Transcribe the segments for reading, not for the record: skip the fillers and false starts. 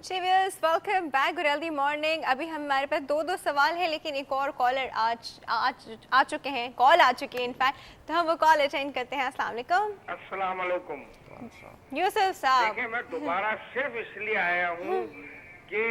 जी viewers, welcome back good healthy morning. अभी हमारे पास दो सवाल है, लेकिन एक और कॉलर आ चुके हैं, कॉल आ चुकी है इनफैक्ट, तो हम वो कॉल अटेंड करते हैं। अस्सलाम वालेकुम। अस्सलाम वालेकुम। यूसुफ साहब, देखिए, मैं दोबारा सिर्फ इसलिए आया हूँ कि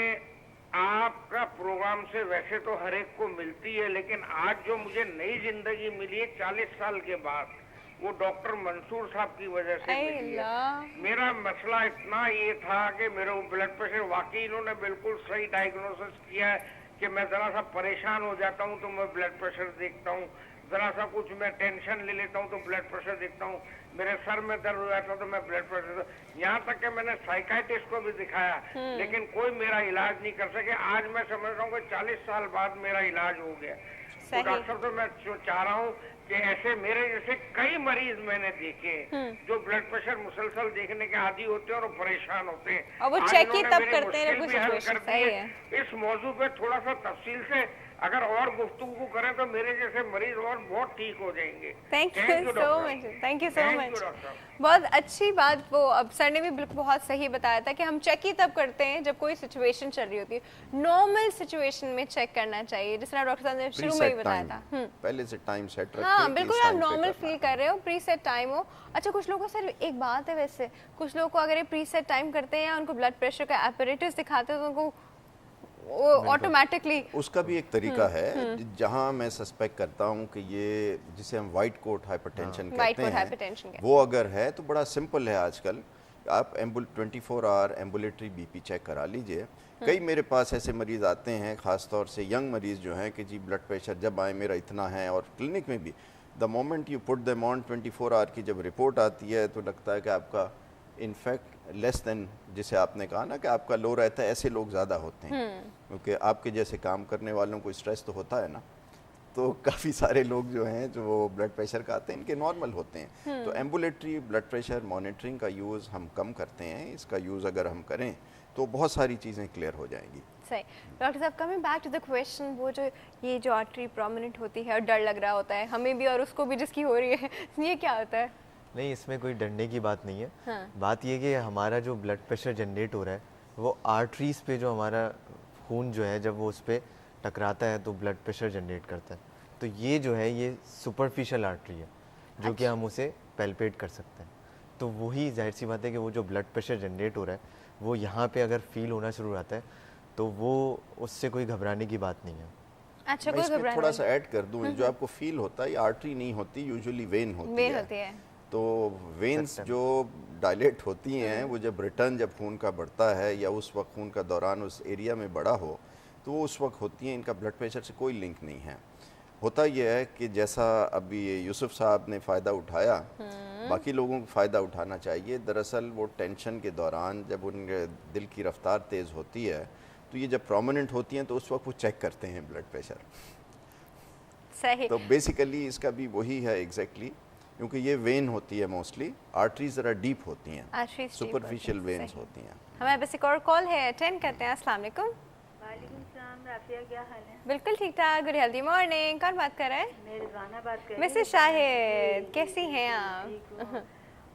आपका प्रोग्राम से वैसे तो हर एक को मिलती है, लेकिन आज जो मुझे नई जिंदगी मिली है 40 साल के बाद, वो डॉक्टर मंसूर साहब की वजह से मिली है। मेरा मसला इतना ये था कि मेरा ब्लड प्रेशर, वाकई इन्होंने बिल्कुल सही डायग्नोसिस किया है कि मैं जरा सा परेशान हो जाता हूँ तो मैं ब्लड प्रेशर देखता हूँ, जरा सा कुछ मैं टेंशन ले लेता हूँ तो ब्लड प्रेशर देखता हूँ, मेरे सर में दर्द हो जाता तो मैं ब्लड प्रेशर, यहाँ तक कि मैंने साइकाइट्रिस्ट को भी दिखाया, लेकिन कोई मेरा इलाज नहीं कर सके। आज मैं समझ रहा हूँ कि 40 साल बाद मेरा इलाज हो गया। तो डॉक्टर साहब, तो मैं चाह रहा हूँ कि ऐसे मेरे जैसे कई मरीज मैंने देखे जो ब्लड प्रेशर मुसलसल देखने के आदी होते हैं और परेशान होते हैं, और वो चेक ही तब करते हैं जब कुछ सिचुएशन सही है। इस मौजू पे थोड़ा सा तफसील से अगर और गुफ्तगू करें तो मेरे जैसे मरीज और बहुत ठीक हो जाएंगे। Thank you so much, thank you so much. बहुत अच्छी बात, वो अब सर ने भी बिल्कुल बहुत सही बताया था कि हम चेक ही तब करते हैं जब कोई सिचुएशन चल रही होती है। नॉर्मल सिचुएशन में चेक करना चाहिए, जिस तरह डॉक्टर साहब ने शुरू में ही बताया था। पहले से टाइम सेट रखें। हाँ बिल्कुल, आप नॉर्मल फील कर रहे हो, प्रीसेट टाइम हो। अच्छा, कुछ लोगों को सर एक बात है, वैसे कुछ लोगों को अगर ये प्रीसेट टाइम करते हैं या उनको ब्लड प्रेशर का एपरेटस दिखाते हैं तो उनको ऑटोमेटिकली, उसका भी एक तरीका है जहां मैं सस्पेक्ट करता हूं कि ये जिसे हम वाइट कोट हाइपरटेंशन कहते हैं, वो अगर है तो बड़ा सिंपल है। आजकल आप 24 आवर एम्बुलेटरी बीपी चेक करा लीजिए। कई मेरे पास ऐसे मरीज आते हैं, खास तौर से यंग मरीज जो हैं, कि जी ब्लड प्रेशर जब आए मेरा इतना है, और क्लिनिक में भी the moment you put them on 24 hour की जब रिपोर्ट आती है तो लगता है कि आपका इनफैक्ट लेस देन, जिसे आपने कहा ना कि आपका लो रहता है, ऐसे लोग ज़्यादा होते हैं, क्योंकि आपके जैसे काम करने वालों को स्ट्रेस तो होता है ना, तो काफ़ी सारे लोग जो हैं जो ब्लड प्रेशर का आते हैं इनके नॉर्मल होते हैं। तो एम्बुलेटरी ब्लड प्रेशर मॉनिटरिंग का यूज़ हम कम करते हैं। इसका यूज़ अगर हम करें तो बहुत सारी चीज़ें क्लियर हो जाएंगी। सही। डॉक्टर साहब, coming back to the question, वो जो ये जो आर्टरी प्रोमिनेंट होती है और डर लग रहा होता है हमें भी और उसको भी जिसकी हो रही है, ये क्या होता है? नहीं, इसमें कोई डरने की बात नहीं है। बात ये कि हमारा जो ब्लड प्रेशर जनरेट हो रहा है वो आर्टरीज पे, जो हमारा खून जो है जब वो उस पर टकराता है तो ब्लड प्रेशर जनरेट करता है। तो ये जो है ये सुपरफिशियल आर्टरी है जो कि हम उसे पैल्पेट कर सकते हैं। तो वही जाहिर सी बात है कि वो जो ब्लड प्रेशर जनरेट हो रहा है वो यहाँ पे अगर फील होना शुरू होता है तो वो, उससे कोई घबराने की बात नहीं है। अच्छा, मैं इसमें थोड़ा सा ऐड कर दूं, जो आपको फील होता है ये आर्टरी नहीं होती, यूजुअली वेन होती है। तो वेन्स जो डायलेट होती हैं वो जब खून का बढ़ता है या उस वक्त खून का दौरान उस एरिया में बड़ा हो तो वो उस वक्त होती हैं। इनका ब्लड प्रेशर से कोई लिंक नहीं है। होता यह है कि जैसा अभी यूसुफ साहब ने फ़ायदा उठाया, बाकी लोगों को फ़ायदा उठाना चाहिए। दरअसल वो टेंशन के दौरान जब उनके दिल की रफ्तार तेज़ होती है तो ये जब प्रोमिनेंट होती हैं तो उस वक्त वो चेक करते हैं ब्लड प्रेशर। सही। तो बेसिकली इसका भी वही है एग्जैक्टली, क्योंकि ये वेन होती है मोस्टली, आर्टरीज ज़रा डीप होती हैं, सुपरफिशियल वेन्स होती हैं। हमारे पास एक और कॉल है, अटेंड करते हैं। अस्सलाम वालेकुम। वालेकुम सलाम, राफिया क्या हाल है? बिल्कुल ठीक ठाक, गुड हेल्दी मॉर्निंग। कौन बात कर रहा है? मैं रिजवाना बात कर रही हूँ। मिसेस शाहिद, कैसी हैं आप?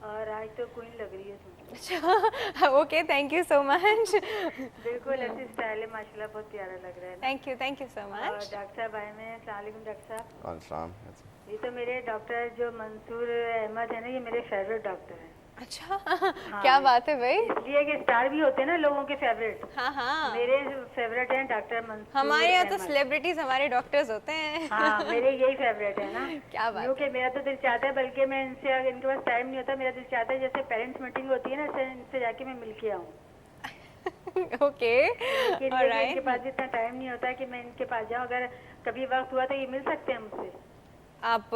और आज तो क्वीन लग रही है तुम। अच्छा, okay, thank you so much. बिल्कुल ऐसी स्टाइल है, माशाल्लाह बहुत प्यारा लग रहा है। Thank you so much. Doctor साहब आए हैं। अस्सलाम वालेकुम डॉक्टर साहब। अस्सलाम। ये तो मेरे डॉक्टर जो मंसूर अहमद है ना, ये मेरे फेवरेट डॉक्टर हैं। अच्छा, क्या बात है भाई। इसलिए कि स्टार भी होते हैं ना लोगों के फेवरेट। हाँ, मेरे फेवरेट हैं डॉक्टर मंसूर। हमारे यहाँ तो सेलिब्रिटीज हमारे डॉक्टर्स होते हैं। हाँ, मेरे यही फेवरेट है ना। क्या बात। क्योंकि मेरा तो दिल चाहता है, बल्कि मैं इनसे, अगर इनके पास टाइम नहीं होता, मेरा दिल चाहता है जैसे पेरेंट्स मीटिंग होती है ना, इनसे जाके मैं मिल के आऊँ। Okay, alright. इनके पास इतना टाइम नहीं होता कि मैं इनके पास जाऊँ। अगर कभी वक्त हुआ तो ये मिल सकते हैं मुझसे। आप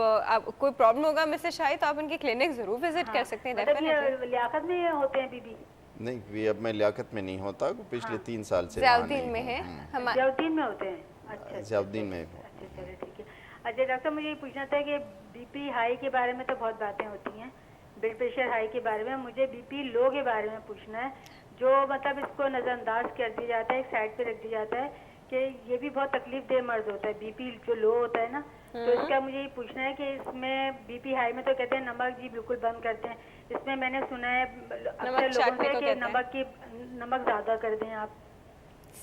कोई प्रॉब्लम होगा मिसेस शाहिद तो आप उनके क्लिनिक जरूर विजिट कर सकते हैं। मतलब लियाकत में होते हैं बीबी? नहीं, ये अब मैं लियाकत में नहीं होता, पिछले 3 साल से ज़ियाउद्दीन में है। ज़ियाउद्दीन में होते हैं? अच्छा, ज़ियाउद्दीन में। अच्छा, चलो ठीक है। अच्छा डॉक्टर, मुझे ये पूछना था कि बीपी हाई के बारे में तो बहुत बातें होती हैं, ब्लड प्रेशर हाई के बारे में, मुझे बीपी लो के बारे में पूछना है। जो मतलब इसको नज़रअंदाज कर दिया जाता है, एक साइड पे रख दिया जाता है कि ये भी बहुत तकलीफ दे मर्ज होता है। बीपी जो लो होता है ना, तो इसका मुझे ये पूछना है कि इसमें बीपी हाई में तो कहते हैं नमक जी बिल्कुल बंद करते हैं, इसमें मैंने सुना है अक्सर लोगों से कि नमक ज्यादा कर दें आप।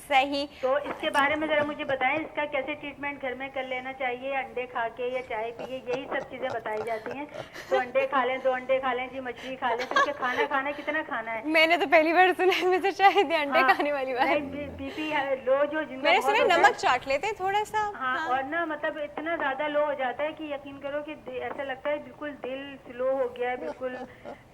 सही। तो इसके बारे में जरा मुझे बताएं, इसका कैसे ट्रीटमेंट घर में कर लेना चाहिए, अंडे खा के या चाय पिए, यही सब चीजें बताई जाती हैं। तो अंडे खा लें, 2 अंडे खा लें जी, मछली खा लें, तो खाना खाना कितना खाना है? मैंने तो पहली बार सुना है, मुझे शायद अंडे खाने वाली बात। बीपी लो जो जिनका मैंने सुना नमक चाट लेते हैं थोड़ा सा। हाँ, और ना मतलब इतना ज्यादा लो हो जाता है कि यकीन करो कि ऐसा लगता है बिल्कुल दिल स्लो हो गया है, बिल्कुल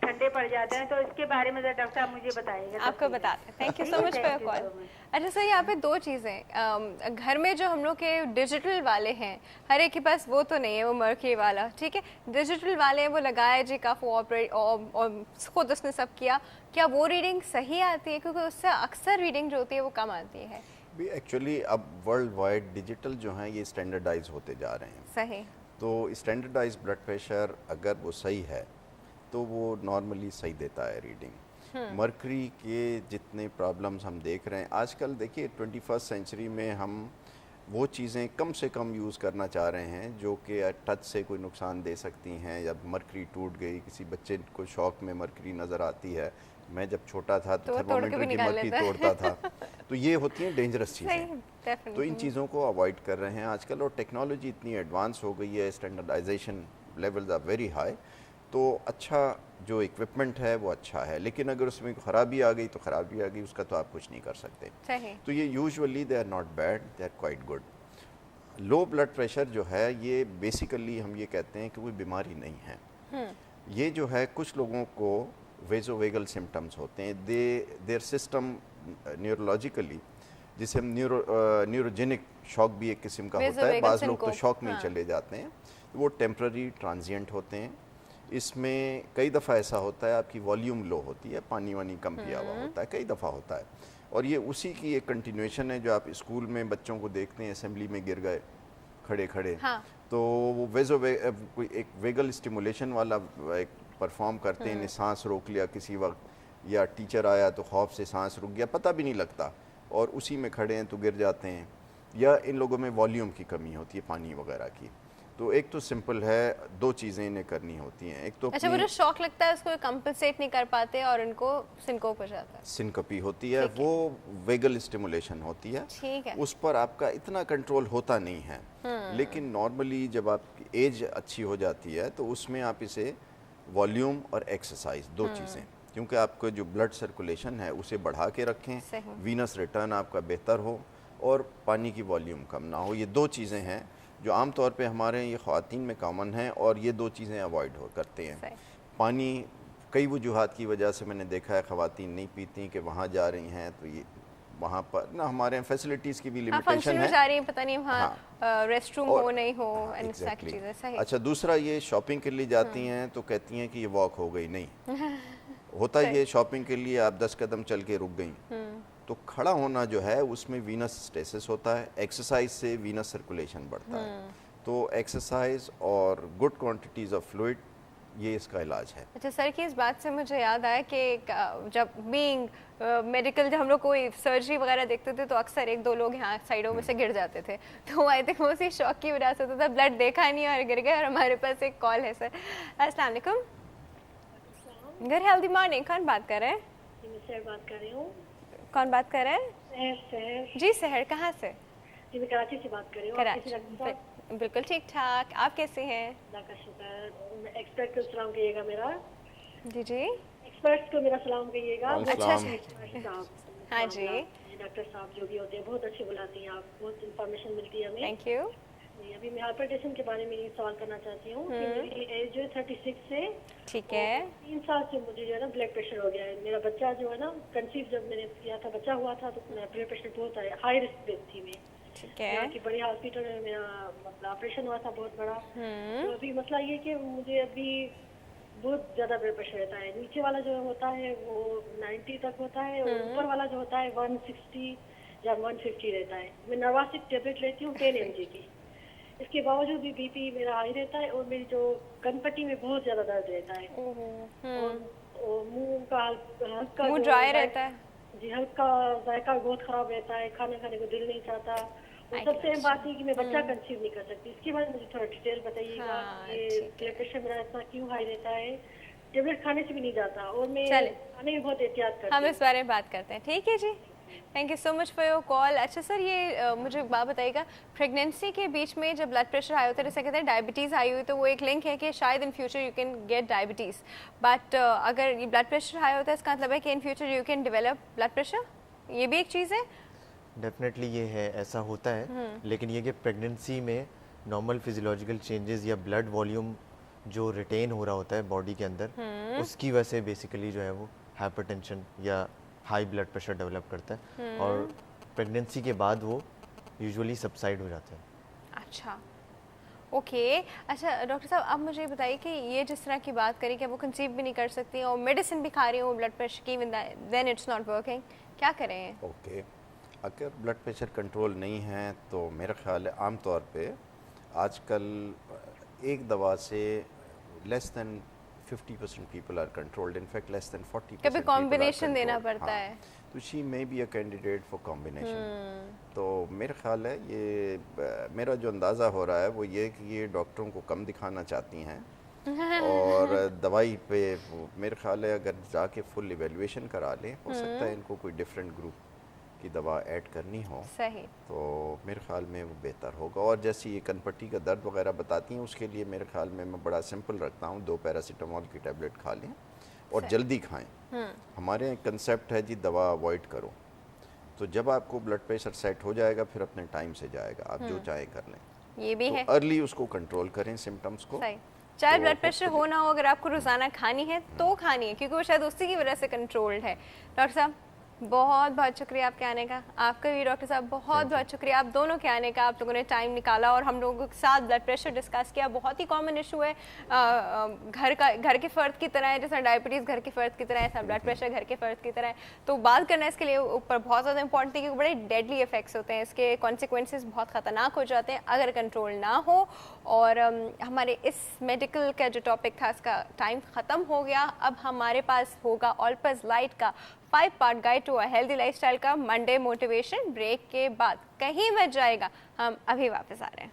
ठंडे पड़ जाते हैं। तो इसके बारे में डॉक्टर साहब मुझे बताइएगा। आपको बताते हैं। Thank you so much for your call. अच्छा सर, यहाँ पे 2 चीज़ें, घर में जो हम लोग के डिजिटल वाले हैं, हर एक के पास वो तो नहीं है, वो मर्क्यूरी वाला, ठीक है, डिजिटल वाले हैं, वो लगाया जी का और खुद उसने सब किया, क्या वो रीडिंग सही आती है? क्योंकि उससे अक्सर रीडिंग जो होती है वो कम आती है। भी एक्चुअली अब वर्ल्ड वाइड डिजिटल जो हैं ये स्टैंडर्डाइज होते जा रहे हैं। सही। तो स्टैंडर्डाइज ब्लड प्रेशर अगर वो सही है तो वो नॉर्मली सही देता है रीडिंग। मर्करी के जितने प्रॉब्लम्स हम देख रहे हैं आजकल, देखिए 21st सेंचुरी में हम वो चीज़ें कम से कम यूज़ करना चाह रहे हैं जो कि टच से कोई नुकसान दे सकती हैं। जब मर्करी टूट गई, किसी बच्चे को शौक में मर्करी नज़र आती है, मैं जब छोटा था तो थर्मोमीटर की मर्करी तोड़ता था। तो ये होती हैं डेंजरस चीज़ें, तो इन चीज़ों को अवॉइड कर रहे हैं आजकल। और टेक्नोलॉजी इतनी एडवांस हो गई है, standardization levels are very high, तो अच्छा जो इक्विपमेंट है वो अच्छा है, लेकिन अगर उसमें ख़राबी आ गई तो ख़राबी आ गई, उसका तो आप कुछ नहीं कर सकते। सही। तो ये usually they are not bad, they are quite good. Low blood pressure जो है ये बेसिकली हम ये कहते हैं कि कोई बीमारी नहीं है। ये जो है कुछ लोगों को वेजोवेगल सिम्टम्स होते हैं, देयर सिस्टम न्यूरोलॉजिकली, जिसे हम न्यूरोजेनिक शॉक भी एक किस्म का होता है, बाज़ लोग तो शॉक में चले जाते हैं, वो टेम्पररी ट्रांजिएंट होते हैं। इसमें कई दफ़ा ऐसा होता है आपकी वॉल्यूम लो होती है, पानी वानी कम पिया हुआ होता है, कई दफ़ा होता है, और ये उसी की एक कंटिन्यूएशन है जो आप स्कूल में बच्चों को देखते हैं, असेंबली में गिर गए खड़े खड़े। हाँ। तो वो कोई एक वेगल स्टिमुलेशन वाला एक परफॉर्म करते हैं, सांस रोक लिया किसी वक्त, या टीचर आया तो खौफ से सांस रुक गया, पता भी नहीं लगता, और उसी में खड़े हैं तो गिर जाते हैं। या इन लोगों में वॉल्यूम की कमी होती है पानी वगैरह की। तो एक तो सिंपल है, 2 चीज़ें इन्हें करनी होती हैं। एक तो अच्छा, वो जो शॉक लगता है उसको कंपनसेट नहीं कर पाते और इनको सिनकोप हो जाता है। सिनकोपी होती है, वो वेगल स्टिमुलेशन होती है, ठीक है, उस पर आपका इतना कंट्रोल होता नहीं है। लेकिन नॉर्मली जब आपकी एज अच्छी हो जाती है तो उसमें आप इसे वॉल्यूम और एक्सरसाइज 2 चीज़ें, क्योंकि आपको जो ब्लड सर्कुलेशन है उसे बढ़ा के रखें, वीनस रिटर्न आपका बेहतर हो और पानी की वॉल्यूम कम ना हो। ये 2 चीज़ें हैं जो आम तौर पे हमारे ये ख़वातीन में कॉमन हैं, और ये 2 चीज़ें अवॉइड करते हैं। पानी कई वजूहात की वजह से मैंने देखा है ख़वातीन नहीं पीती कि वहाँ जा रही हैं तो ये वहाँ पर ना हमारे यहाँ फैसिलिटीज़ की भी लिमिटेशन है, जा रही हैं, पता नहीं वहाँ रेस्ट रूम हो नहीं हो, चीज़ें। सही। अच्छा, दूसरा ये शॉपिंग के लिए जाती हैं तो कहती हैं कि ये वॉक हो गई, नहीं होता ये शॉपिंग के लिए आप 10 कदम चल के रुक गई, तो खड़ा होना जो है उसमें वीनस स्टेसिस होता है, एक्सरसाइज से वीनस सर्कुलेशन बढ़ता है। तो एक्सरसाइज और गुड क्वांटिटीज ऑफ फ्लूइड, ये इसका इलाज है। अच्छा सर, की इस बात से मुझे याद आया कि जब बीइंग मेडिकल जब हम लोग कोई सर्जरी वगैरह देखते थे तो अक्सर 1-2 लोग यहाँ साइडों में से गिर जाते थे, तो आई थिंक वो उसी शॉक की वजह से होता था, ब्लड देखा नहीं और गिर गए। और हमारे पास एक कॉल है सर। अस्सलाम वालेकुम। गुड हेल्दी मॉर्निंग, कौन बात कर रहे हैं? सर बात कर रही हूँ। कौन बात कर रहे हैं? सहर। जी सहर, कहाँ से? जी मैं कराची से बात कर रही हूँ। कराची, बिल्कुल ठीक ठाक, आप कैसे हैं? अल्लाह का शुक्र। एक्सपर्ट को सलाम कहिएगा मेरा। जी जी, एक्सपर्ट्स को मेरा सलाम कहिएगा। अच्छा हाँ जी, डॉक्टर साहब जो भी होते हैं बहुत अच्छे बुलाती हैं आप, बहुत इंफॉर्मेशन मिलती है हमें। Thank you. अभी मैं हाइपरटेंशन के बारे में ये सवाल करना चाहती हूँ कि मेरी एज जो है 36 से, ठीक है, 3 साल से मुझे जो है ना ब्लड प्रेशर हो गया है। मेरा बच्चा जो है ना कंसीव जब मैंने किया था, बच्चा हुआ था तो मेरा ब्लड प्रेशर बहुत है, हाई रिस्क पे थी मैं। ठीक है, यहाँ की बड़ी हॉस्पिटल में मेरा मतलब ऑपरेशन हुआ था बहुत बड़ा। तो अभी मसला ये कि मुझे अभी बहुत ज़्यादा ब्लड प्रेशर रहता है। नीचे वाला जो होता है वो 90 तक होता है और ऊपर वाला जो होता है 160 या 150 रहता है। मैं नर्वासिक टेबलेट लेती हूँ 10 mg की, इसके बावजूद भी बीपी मेरा हाई रहता है और मेरी जो कनपट्टी में बहुत ज़्यादा दर्द रहता है और मुँह का हल्का ड्राई रहता है। जी, हल्का जायका बहुत ख़राब रहता है, खाना खाने को दिल नहीं चाहता और सबसे अहम बात है कि मैं बच्चा कंसीव नहीं कर सकती। इसके बारे में मुझे थोड़ा डिटेल बताइएगा। ये ब्लड प्रेशर मेरा इतना क्यों हाई रहता है, टेबलेट खाने से भी नहीं जाता, और मैं खाने में बहुत एहतियात करती हूँ। हम इस बारे में बात करते हैं, ठीक है जी। Thank you so much for your call. अच्छा सर, ये मुझे एक बात बताइएगा, प्रेगनेंसी के बीच में जब ब्लड प्रेशर हाई होता है, जैसे कहते हैं डायबिटीज़ हाई हुई, तो वो एक लिंक है कि शायद in future you can get diabetes, but अगर ये ब्लड प्रेशर हाई होता है इसका मतलब है कि in future you can develop blood pressure, ये भी एक चीज़ है? डेफिनेटली ये है, ऐसा होता है, लेकिन ये कि प्रेगनेंसी में नॉर्मल फिजियोलॉजिकल चेंजेस या ब्लड वॉल्यूम जो रिटेन हो रहा होता है बॉडी के अंदर, उसकी वजह से बेसिकली जो है वो हाइपरटेंशन या हाई ब्लड प्रेशर डेवलप करता है, और प्रेगनेंसी के बाद वो यूजुअली सबसाइड हो जाता है। अच्छा, ओके। अच्छा डॉक्टर साहब, अब मुझे बताइए कि ये जिस तरह की बात करी कि वो कंसीव भी नहीं कर सकती और मेडिसिन भी खा रही हूँ ब्लड प्रेशर की, देन इट्स नॉट वर्किंग, क्या करें? ओके, अगर ब्लड प्रेशर कंट्रोल नहीं है तो मेरा ख्याल है आम तौर पे आजकल एक दवा से less than 50% people are controlled, in fact less than 40%। कभी कॉम्बिनेशन देना पड़ता है, तो she may be a candidate for combination. तो मेरा ख्याल है ये मेरा जो अंदाज़ा हो रहा है वो ये कि ये डॉक्टरों को कम दिखाना चाहती हैं और दवाई पे मेरे ख्याल है अगर जाके फुल इवेल्युएशन करा लें, हो सकता है इनको कोई डिफरेंट ग्रुप की दवा ऐड करनी हो, सही, तो मेरे ख्याल में वो बेहतर होगा। और जैसे ये कनपट्टी का दर्द वगैरह बताती हैं, उसके लिए मेरे ख्याल में मैं बड़ा सिंपल रखता हूँ, 2 पैरासीटामोल की टैबलेट खा लें और जल्दी खाएं। हमारे कंसेप्ट है जी दवा अवॉइड करो, तो जब आपको ब्लड प्रेशर सेट हो जाएगा फिर अपने टाइम से जाएगा, आप जो चाहें कर लें, ये भी तो है, अर्ली उसको कंट्रोल करें सिम्टम्स को। चाहे ब्लड प्रेशर हो ना हो, अगर आपको रोजाना खानी है तो खानी है, क्योंकि वो शायद उसी की वजह से कंट्रोल्ड है। डॉक्टर साहब बहुत बहुत शुक्रिया आपके आने का, आपका भी डॉक्टर साहब बहुत बहुत शुक्रिया आप दोनों के आने का, आप लोगों ने टाइम निकाला और हम लोगों के साथ ब्लड प्रेशर डिस्कस किया। बहुत ही कॉमन इशू है, घर के फ़र्द की तरह है, जैसा डायबिटीज़ घर के फ़र्द की तरह है, ऐसा ब्लड प्रेशर घर के फ़र्द की तरह है। तो बात करना इसके लिए ऊपर बहुत ज़्यादा इंपॉर्टेंट है, क्योंकि बड़े डेडली इफेक्ट्स होते हैं, इसके कॉन्सिक्वेंसेस बहुत ख़तरनाक हो जाते हैं अगर कंट्रोल ना हो। और हमारे इस मेडिकल का जो टॉपिक था इसका टाइम ख़त्म हो गया। अब हमारे पास होगा ऑल्पस लाइट का 5-part guide to a healthy lifestyle का मंडे मोटिवेशन। ब्रेक के बाद कहीं मत जाएगा, हम अभी वापस आ रहे हैं।